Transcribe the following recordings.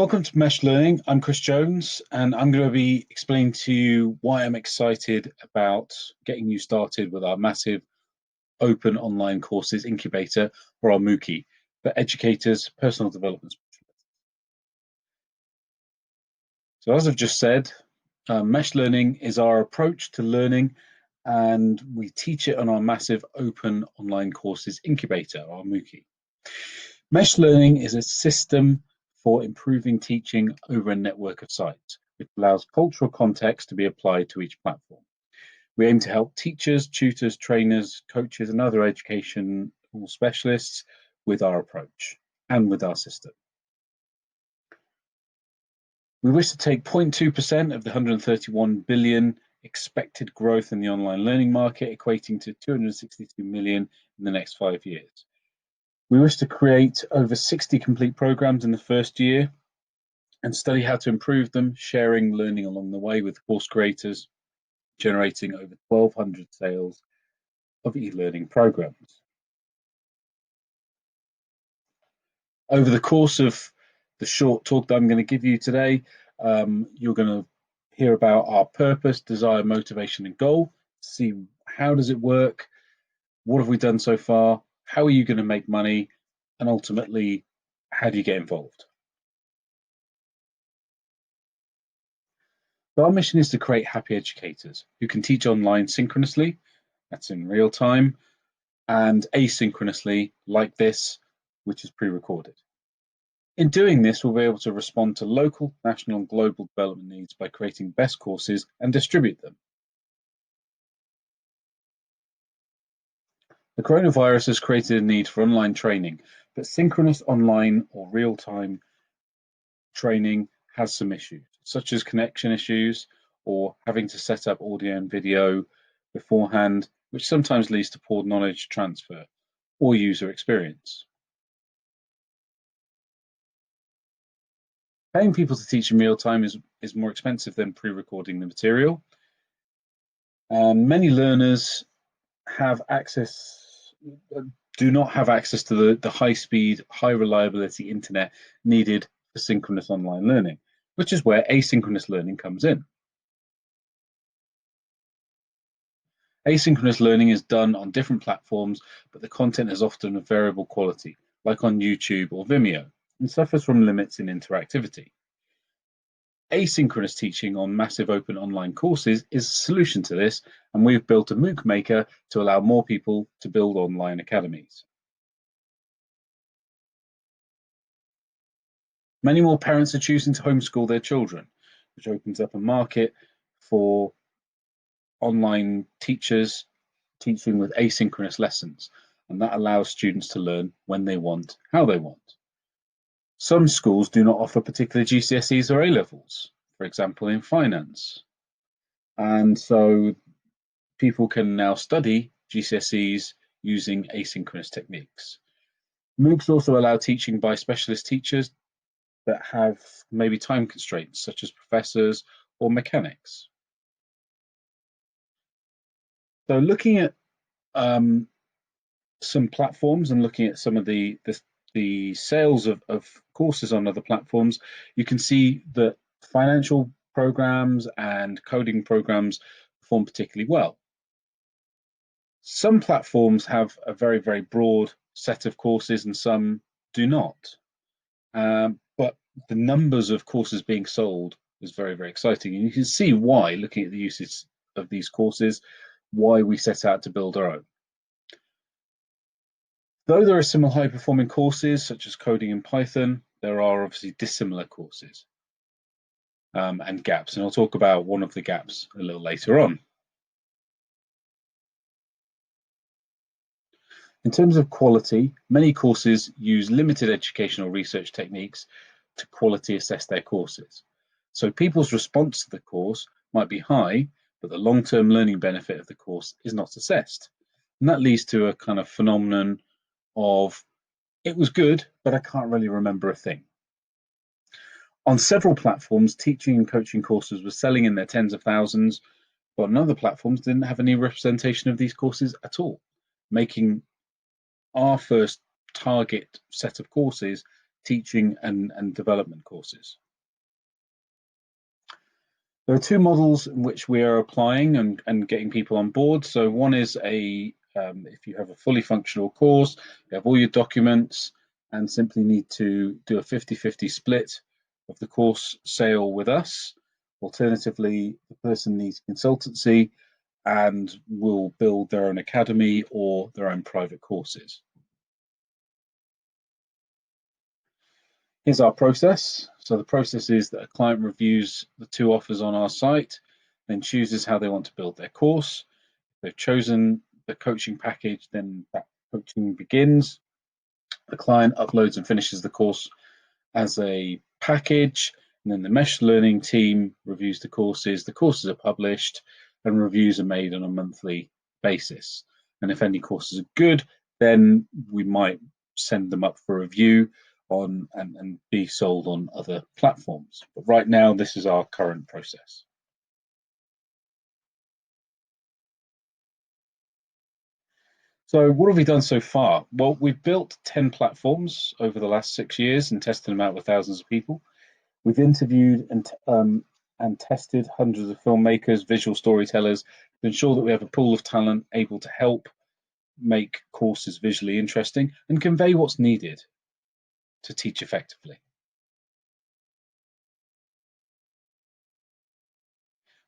Welcome to Mesh Learning. I'm Chris Jones, and I'm going to be explaining to you why I'm excited about getting you started with our massive open online courses incubator, or our MOOC, for educators, personal development specialists. So as I've just said, Mesh Learning is our approach to learning, and we teach it on our massive open online courses incubator, our MOOC. Mesh Learning is a system for improving teaching over a network of sites, which allows cultural context to be applied to each platform. We aim to help teachers, tutors, trainers, coaches, and other educational specialists with our approach and with our system. We wish to take 0.2% of the 131 billion expected growth in the online learning market, equating to 262 million in the next 5 years. We wish to create over 60 complete programs in the first year and study how to improve them, sharing learning along the way with course creators, generating over 1,200 sales of e-learning programs. Over the course of the short talk that I'm going to give you today, you're going to hear about our purpose, desire, motivation, and goal. See how does it work, what have we done so far, how are you going to make money, and ultimately, how do you get involved? So our mission is to create happy educators who can teach online synchronously, that's in real time, and asynchronously, like this, which is pre-recorded. In doing this, we'll be able to respond to local, national, and global development needs by creating best courses and distribute them. The coronavirus has created a need for online training, but synchronous online or real-time training has some issues, such as connection issues or having to set up audio and video beforehand, which sometimes leads to poor knowledge transfer or user experience. Paying people to teach in real time is more expensive than pre-recording the material. And many learners do not have access to the high-speed, high-reliability internet needed for synchronous online learning, which is where asynchronous learning comes in. Asynchronous learning is done on different platforms, but the content is often of variable quality, like on YouTube or Vimeo, and suffers from limits in interactivity. Asynchronous teaching on massive open online courses is a solution to this, and we've built a MOOC maker to allow more people to build online academies. Many more parents are choosing to homeschool their children, which opens up a market for online teachers teaching with asynchronous lessons, and that allows students to learn when they want, how they want. Some schools do not offer particular GCSEs or A-levels, for example, in finance. And so people can now study GCSEs using asynchronous techniques. MOOCs also allow teaching by specialist teachers that have maybe time constraints, such as professors or mechanics. So looking at some platforms and looking at some of the sales of courses on other platforms, you can see that financial programs and coding programs perform particularly well. Some platforms have a very, very broad set of courses and some do not. But the numbers of courses being sold is very, very exciting. And you can see why, looking at the usage of these courses, why we set out to build our own. Though there are similar high-performing courses, such as coding in Python, there are obviously dissimilar courses and gaps. And I'll talk about one of the gaps a little later on. In terms of quality, many courses use limited educational research techniques to quality assess their courses. So people's response to the course might be high, but the long-term learning benefit of the course is not assessed. And that leads to a kind of phenomenon of, it was good, but I can't really remember a thing. On several platforms, teaching and coaching courses were selling in their tens of thousands, but on other platforms didn't have any representation of these courses at all, making our first target set of courses teaching and development courses. There are two models in which we are applying and getting people on board. So one is if you have a fully functional course, you have all your documents and simply need to do a 50-50 split of the course sale with us. Alternatively, the person needs consultancy and will build their own academy or their own private courses. Here's our process. So the process is that a client reviews the two offers on our site, then chooses how they want to build their course. If they've chosen the coaching package, then that coaching begins. The client uploads and finishes the course as a package, and then the Mesh Learning team reviews the courses. The courses are published and reviews are made on a monthly basis. And if any courses are good, then we might send them up for review on and be sold on other platforms. But right now, this is our current process. So what have we done so far? Well, we've built 10 platforms over the last 6 years and tested them out with thousands of people. We've interviewed and tested hundreds of filmmakers, visual storytellers to ensure that we have a pool of talent able to help make courses visually interesting and convey what's needed to teach effectively.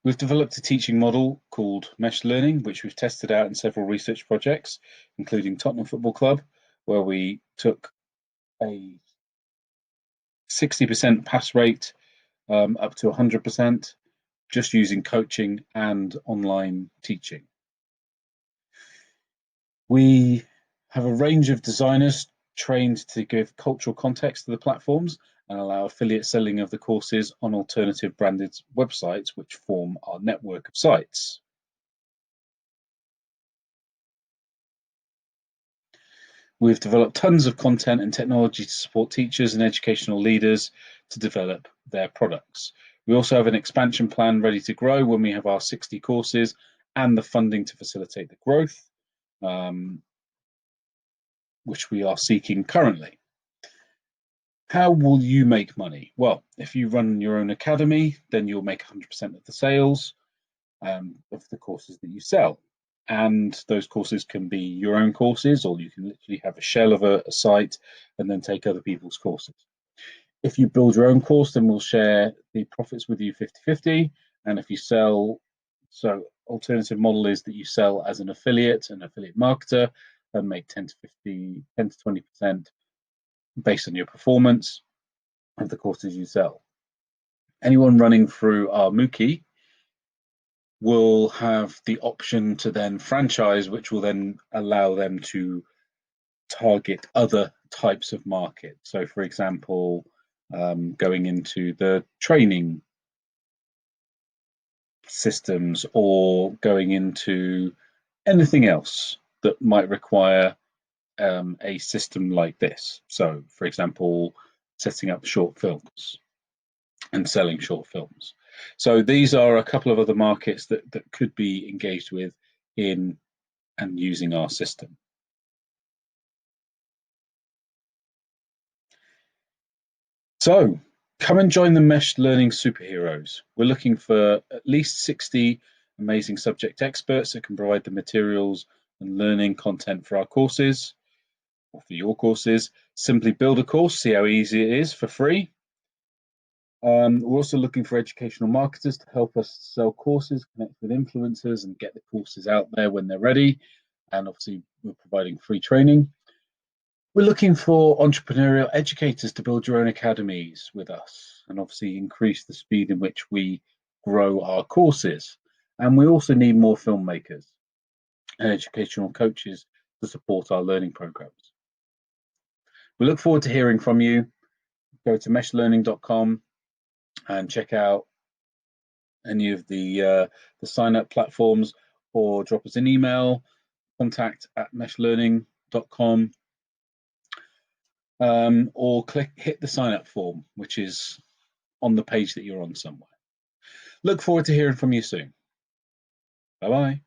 We've developed a teaching model called Mesh Learning, which we've tested out in several research projects, including Tottenham Football Club, where we took a 60% pass rate up to 100%, just using coaching and online teaching. We have a range of designers trained to give cultural context to the platforms and allow affiliate selling of the courses on alternative branded websites, which form our network of sites. We've developed tons of content and technology to support teachers and educational leaders to develop their products. We also have an expansion plan ready to grow when we have our 60 courses and the funding to facilitate the growth, which we are seeking currently. How will you make money? Well, if you run your own academy, then you'll make 100% of the sales of the courses that you sell. And those courses can be your own courses, or you can literally have a shell of a site and then take other people's courses. If you build your own course, then we'll share the profits with you 50-50. And if you sell, so alternative model is that you sell as an affiliate marketer, and make 10 to 20% based on your performance of the courses you sell. Anyone running through our MOOC will have the option to then franchise, which will then allow them to target other types of market. So for example, going into the training systems or going into anything else that might require a system like this. So for example, setting up short films and selling short films. So these are a couple of other markets that could be engaged with in and using our system. So come and join the Mesh Learning superheroes. We're looking for at least 60 amazing subject experts that can provide the materials and learning content for our courses or for your courses. Simply build a course, see how easy it is for free. We're also looking for educational marketers to help us sell courses, connect with influencers, and get the courses out there when they're ready. And obviously, we're providing free training. We're looking for entrepreneurial educators to build your own academies with us, and obviously increase the speed in which we grow our courses. And we also need more filmmakers and educational coaches to support our learning programs. We look forward to hearing from you. Go to meshlearning.com and check out any of the sign up platforms, or drop us an email, contact@meshlearning.com, or hit the sign up form, which is on the page that you're on somewhere. Look forward to hearing from you soon. Bye bye.